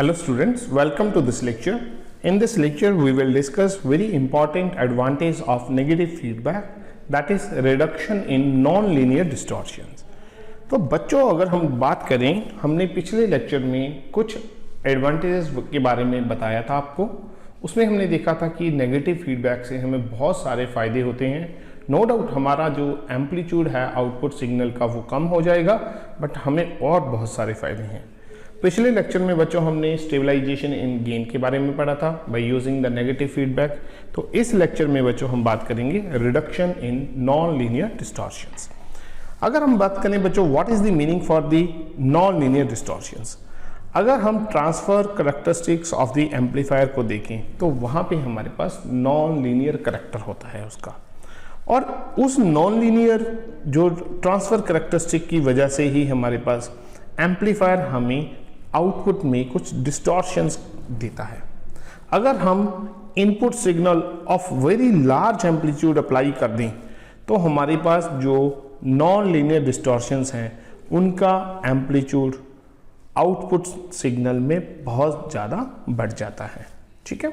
Hello students, welcome to this lecture. In this lecture we will discuss very important advantage of negative feedback, that is reduction in non-linear distortions. तो बच्चों अगर हम बात करें, हमने पिछले लेक्चर में कुछ एडवांटेजेस के बारे में बताया था आपको। उसमें हमने देखा था कि नेगेटिव फीडबैक से हमें बहुत सारे फायदे होते हैं। नो डाउट हमारा जो एम्पलीट्यूड है आउटपुट सिग्नल का वो कम हो जाएगा, बट हमें और बहुत सारे फायदे हैं। पिछले लेक्चर में बच्चों हमने स्टेबलाइजेशन इन गेन के बारे में पढ़ा था by using the negative feedback. तो इस लेक्चर में बच्चों हम बात करेंगे reduction in non linear distortions. अगर हम बात करें बच्चों what is the meaning for the non linear distortions, अगर हम transfer characteristics of the amplifier को देखें तो वहां पे हमारे पास नॉन लीनियर करैक्टर होता है उसका, और उस नॉन लीनियर जो ट्रांसफर करैक्टरिस्टिक की वजह से ही हमारे पास एम्पलीफायर हमें आउटपुट में कुछ डिस्टॉर्शंस देता है। अगर हम input signal of very large amplitude apply कर दें तो हमारे पास जो नॉन लीनियर डिस्टॉर्शंस हैं उनका एम्पलीट्यूड आउटपुट सिग्नल में बहुत ज़्यादा बढ़ जाता है। ठीक है,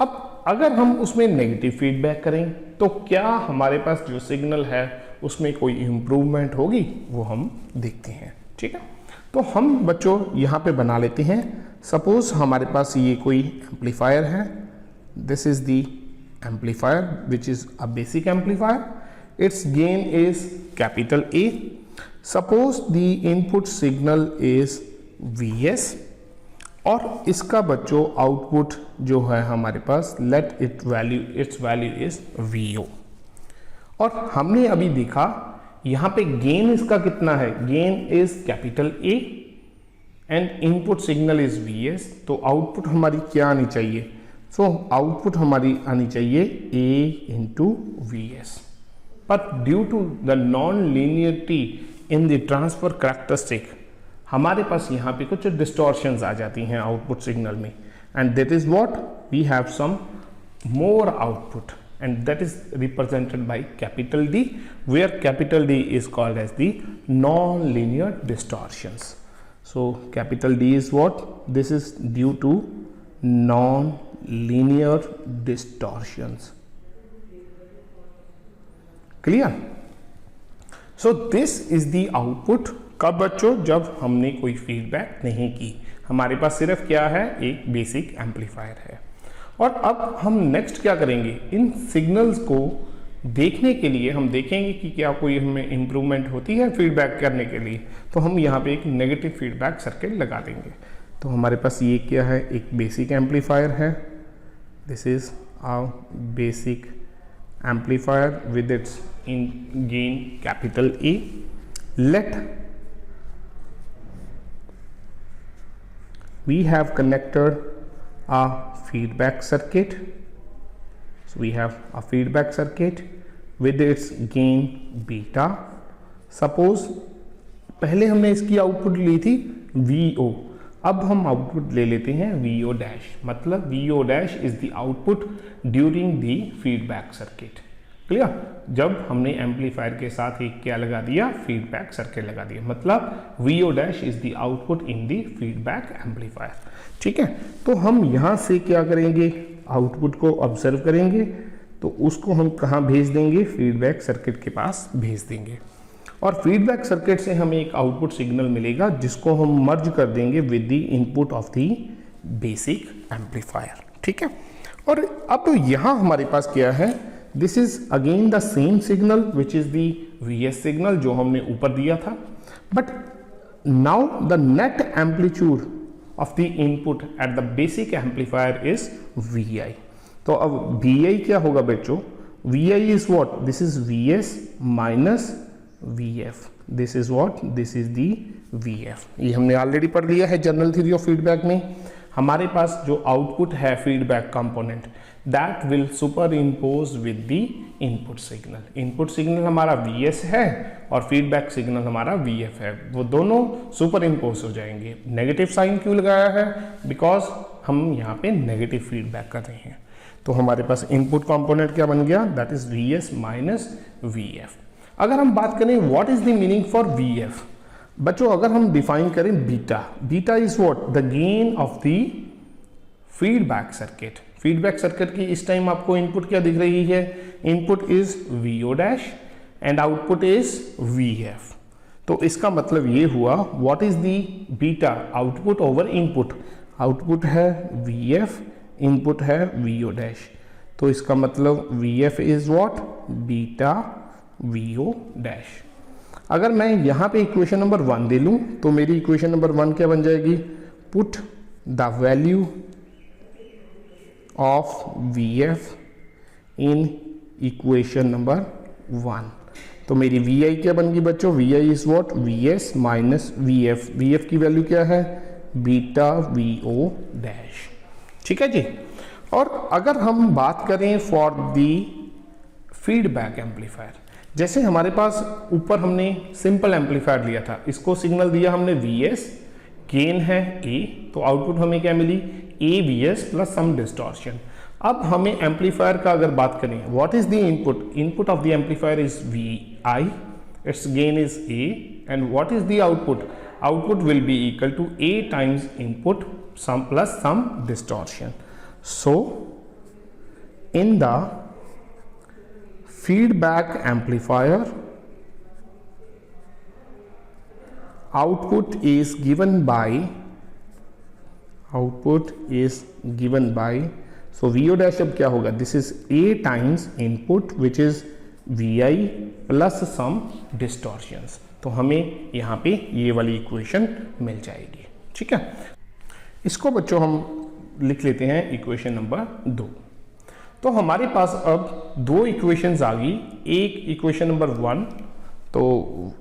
अब अगर हम उसमें नेगेटिव फीडबैक करें तो क्या हमारे पास जो सिग्नल है उसमें कोई इम्प्रूवमेंट होगी, वो हम देखते हैं। ठीक है, तो हम बच्चों यहाँ पे बना लेते हैं। सपोज हमारे पास ये कोई एम्पलीफायर है, this is the amplifier which is a basic amplifier, its gain is capital A. Suppose the input signal is Vs और इसका बच्चों आउटपुट जो है हमारे पास let its value is Vo। और हमने अभी देखा यहाँ पे गेन इसका कितना है, gain is capital A and input signal is Vs। तो आउटपुट हमारी क्या आनी चाहिए, आउटपुट हमारी आनी चाहिए A into Vs। But due to the non linearity in the transfer characteristic हमारे पास यहाँ पे कुछ डिस्टॉर्शंस आ जाती हैं आउटपुट सिग्नल में, and that is what we have some more output, and that is represented by capital D, where capital D is called as the non-linear distortions. So capital D is what? This is due to non-linear distortions. Clear? So this is the output कब बच्चों, जब हमने कोई feedback नहीं की, हमारे पास सिर्फ क्या है, एक बेसिक एम्पलीफायर है। और अब हम नेक्स्ट क्या करेंगे, इन सिग्नल्स को देखने के लिए हम देखेंगे कि क्या कोई हमें इम्प्रूवमेंट होती है फीडबैक करने के लिए, तो हम यहाँ पे एक नेगेटिव फीडबैक सर्किट लगा देंगे। तो हमारे पास ये क्या है, एक बेसिक एम्पलीफायर है, this is a basic amplifier with its in gain capital A. Let we have connected a feedback circuit. So we have a feedback circuit with its gain beta. Suppose पहले हमने इसकी output ली थी Vo, अब हम output ले लेते हैं Vo dash, मतलब Vo dash is the output during the feedback circuit. Clear, जब हमने एम्पलीफायर के साथ एक क्या लगा दिया, फीडबैक सर्किट लगा दिया, मतलब Vo dash is the output in the feedback amplifier. ठीक है, तो हम यहाँ से क्या करेंगे, आउटपुट को ऑब्जर्व करेंगे, तो उसको हम कहाँ भेज देंगे, फीडबैक सर्किट के पास भेज देंगे, और फीडबैक सर्किट से हमें एक आउटपुट सिग्नल मिलेगा जिसको हम मर्ज कर देंगे with the input of the basic amplifier. ठीक है, और अब तो यहाँ हमारे पास क्या है, this is again the same signal which is the Vs signal जो हमने ऊपर दिया था, but now the net amplitude of the input at the basic amplifier is Vi। तो अब Vi क्या होगा बच्चों, Vi is what, this is Vs minus Vf, this is what, this is the Vf। ये हमने ऑलरेडी पढ़ लिया है जनरल थ्योरी ऑफ फीडबैक में। हमारे पास जो आउटपुट है feedback component that will super impose with the input signal. Input signal हमारा Vs है और फीडबैक सिग्नल हमारा Vf है, वो दोनों सुपर इम्पोज हो जाएंगे। नेगेटिव साइन क्यों लगाया है, बिकॉज हम यहाँ पे नेगेटिव फीडबैक कर रहे हैं। तो हमारे पास इनपुट कंपोनेंट क्या बन गया, that is Vs minus Vf। अगर हम बात करें what is the meaning for Vf, बच्चों अगर हम डिफाइन करें beta, beta is what, the gain of the feedback circuit. Feedback circuit की इस टाइम आपको इनपुट क्या दिख रही है, input is VO dash and output is VF. तो इसका मतलब ये हुआ what is the beta, output over input, output है वीएफ, इनपुट है वीओ डैश, तो इसका मतलब VF is what, beta VO dash. अगर मैं यहाँ पे इक्वेशन नंबर 1 दे लूँ तो मेरी इक्वेशन नंबर 1 क्या बन जाएगी, put the value of VF in equation number 1। तो मेरी वी आई क्या बन गई बच्चों, V I is what, V S minus V F. V F की वैल्यू क्या है, बीटा वी ओ डैश। ठीक है जी। और अगर हम बात करें फॉर दी फीडबैक एम्पलीफायर, जैसे हमारे पास ऊपर हमने सिंपल एम्पलीफायर लिया था, इसको सिग्नल दिया हमने वी एस, गेन है ए, तो आउटपुट हमें क्या मिली, A V S plus some distortion. अब हमें एम्पलीफायर का अगर बात करें, what is the input, input of the amplifier is V I, its gain is A, and what is the output, output will be equal to A times input some plus some distortion. So in the feedback amplifier, output is given by, so VO dash अब क्या होगा, this is A times input which is VI plus some distortions। तो हमें यहाँ पे ये वाली equation मिल जाएगी। ठीक है, इसको बच्चों हम लिख लेते हैं इक्वेशन नंबर 2। तो हमारे पास अब दो इक्वेशंस आ गई, एक इक्वेशन नंबर 1, तो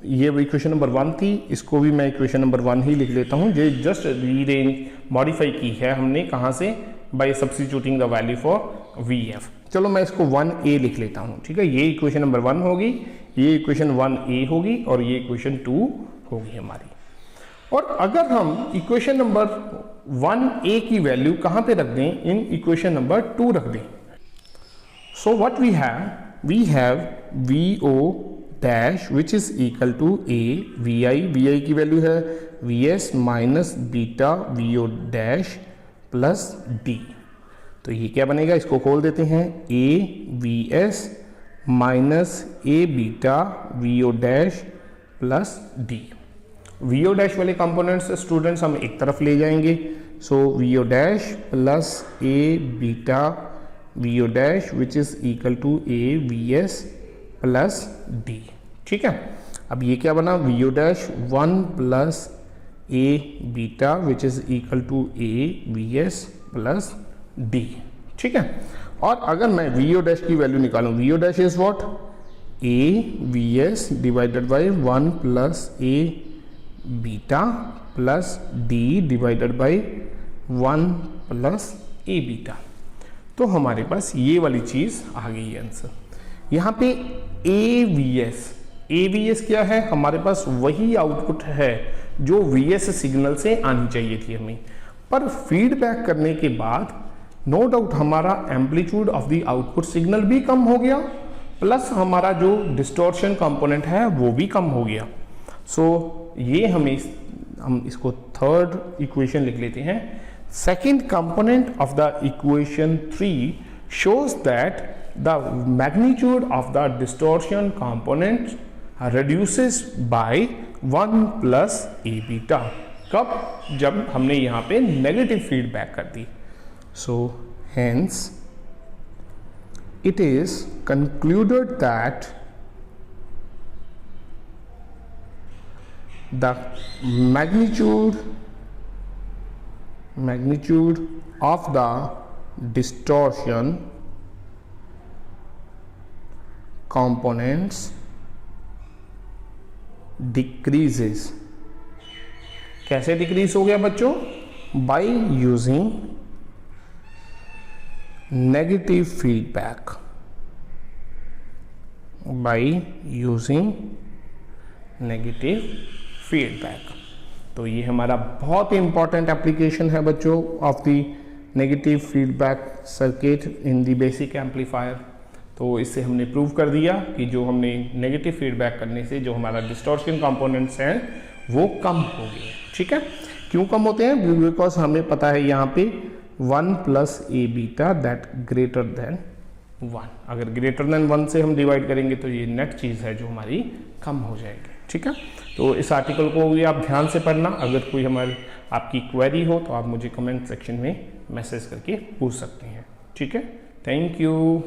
ये इक्वेशन नंबर 1 थी, इसको भी मैं इक्वेशन नंबर 1 ही लिख लेता हूँ। ये जस्ट रीअरेंज मॉडिफाई की है हमने, कहाँ से, bye substituting the value for V F. चलो मैं इसको 1a लिख लेता हूँ। ठीक है, ये इक्वेशन नंबर 1 होगी, ये इक्वेशन 1a होगी और ये इक्वेशन 2 होगी हमारी। और अगर हम इक्वेशन नंबर 1a की वैल्यू कहाँ पे रख दें, इन इक्वेशन नंबर 2 रख दें। So what we have VO dash which is equal to A VI की वैल्यू है VS minus beta VO dash plus D। तो ये क्या बनेगा, इसको खोल देते हैं, A VS minus A beta VO dash plus D। VO dash वाले कंपोनेंट्स स्टूडेंट्स हम एक तरफ ले जाएंगे, सो VO dash plus A beta VO dash which is equal to A VS plus D। ठीक है, अब ये क्या बना, VO dash 1 plus A beta which is equal to A VS plus D। ठीक है, और अगर मैं VO dash की वैल्यू निकालूं, VO dash is what, A VS divided by 1 plus A beta plus D divided by 1 plus A beta. तो हमारे पास ये वाली चीज आ गई है आंसर। यहाँ पे AVS क्या है, हमारे पास वही आउटपुट है जो VS सिग्नल से आनी चाहिए थी हमें, पर फीडबैक करने के बाद नो डाउट हमारा amplitude of the output signal भी कम हो गया, प्लस हमारा जो डिस्टॉर्शन कंपोनेंट है वो भी कम हो गया। सो ये हम इसको थर्ड इक्वेशन लिख लेते हैं। Second component of the equation 3 shows that the magnitude of the distortion component reduces by 1 plus A beta। कब, जब हमने यहाँ पे नेगेटिव फीडबैक कर दी। So hence it is concluded that the magnitude of the distortion components decreases। कैसे decrease हो गया बच्चों, by using negative feedback, by using negative feedback। तो ये हमारा बहुत ही इंपॉर्टेंट एप्लीकेशन है बच्चों of the negative feedback circuit in the basic amplifier. तो इससे हमने प्रूव कर दिया कि जो हमने नेगेटिव फीडबैक करने से जो हमारा डिस्टॉर्शन कंपोनेंट्स हैं वो कम हो गए। ठीक है, क्यों कम होते हैं? बिकॉज हमें पता है यहाँ पे 1 plus A beta that greater than 1। अगर ग्रेटर देन 1 से हम डिवाइड करेंगे तो ये नेट चीज़ है जो हमारी कम हो जाएगी। ठीक है, तो इस आर्टिकल को भी आप ध्यान से पढ़ना। अगर कोई हमारी आपकी क्वेरी हो तो आप मुझे कमेंट सेक्शन में मैसेज करके पूछ सकते हैं। ठीक है, थैंक यू।